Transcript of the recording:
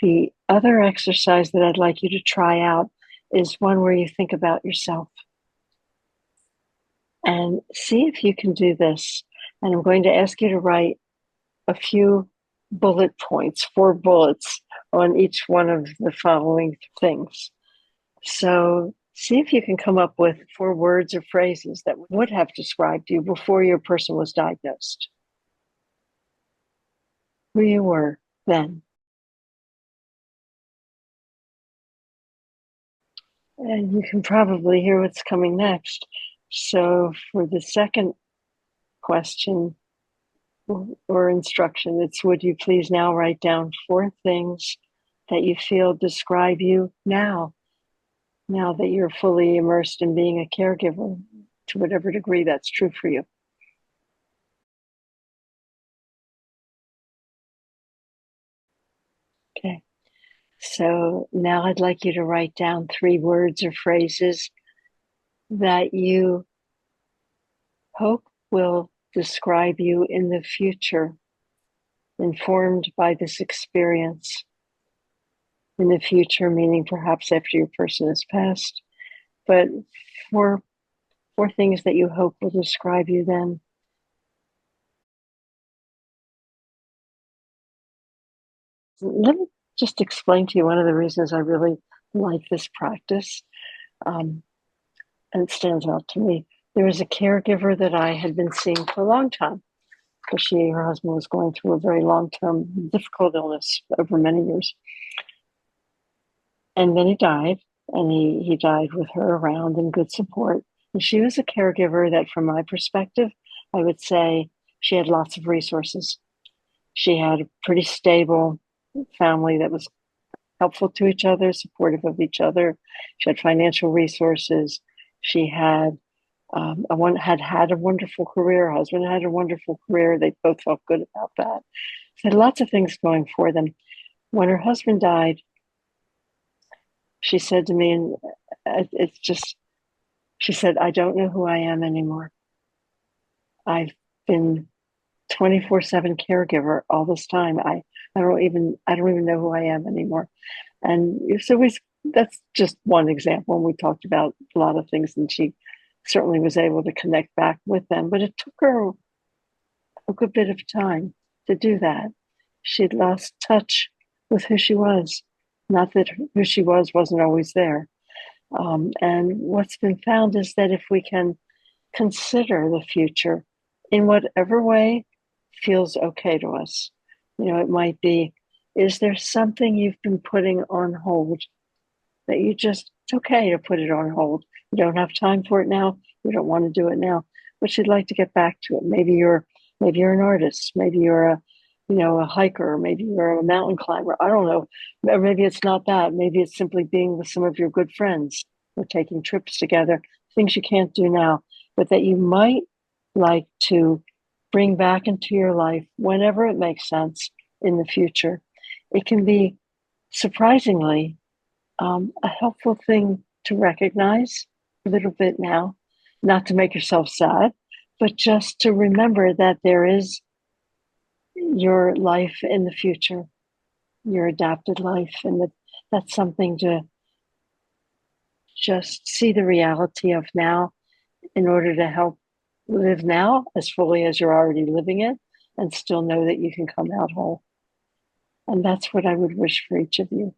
The other exercise that I'd like you to try out is one where you think about yourself. And see if you can do this. And I'm going to ask you to write a few bullet points, 4 bullets on each one of the following things. So see if you can come up with 4 words or phrases that would have described you before your person was diagnosed. Who you were then. And you can probably hear what's coming next. So for the second question or instruction, it's would you please now write down 4 things that you feel describe you now that you're fully immersed in being a caregiver, to whatever degree that's true for you. Okay. So now I'd like you to write down 3 words or phrases that you hope will describe you in the future, informed by this experience. In the future, meaning perhaps after your person has passed, but 4 things that you hope will describe you then. Let me just explain to you one of the reasons I really like this practice, and it stands out to me. There was a caregiver that I had been seeing for a long time because her husband was going through a very long-term, difficult illness over many years. And then he died, and he died with her around in good support. And she was a caregiver that, from my perspective, I would say she had lots of resources. She had a pretty stable family that was helpful to each other, supportive of each other. She had financial resources. She had had a wonderful career. Her husband had a wonderful career. They both felt good about that. She had lots of things going for them. When her husband died, she said to me, and she said, I don't know who I am anymore. I've been 24/7 caregiver all this time. I don't even know who I am anymore. And so that's just one example. And we talked about a lot of things, and she certainly was able to connect back with them. But it took her a good bit of time to do that. She'd lost touch with who she was. Not that who she wasn't always there. And what's been found is that if we can consider the future in whatever way feels okay to us, it might be, is there something you've been putting on hold that it's okay to put it on hold? You don't have time for it now. You don't want to do it now, but you'd like to get back to it. Maybe you're an artist. Maybe you're a hiker. Maybe you're a mountain climber. I don't know. Or maybe it's not that. Maybe it's simply being with some of your good friends or taking trips together, things you can't do now, but that you might like to bring back into your life whenever it makes sense in the future. It can be surprisingly a helpful thing to recognize a little bit now, not to make yourself sad, but just to remember that there is your life in the future, your adapted life, and that's something to just see the reality of now in order to help live now as fully as you're already living it and still know that you can come out whole. And that's what I would wish for each of you.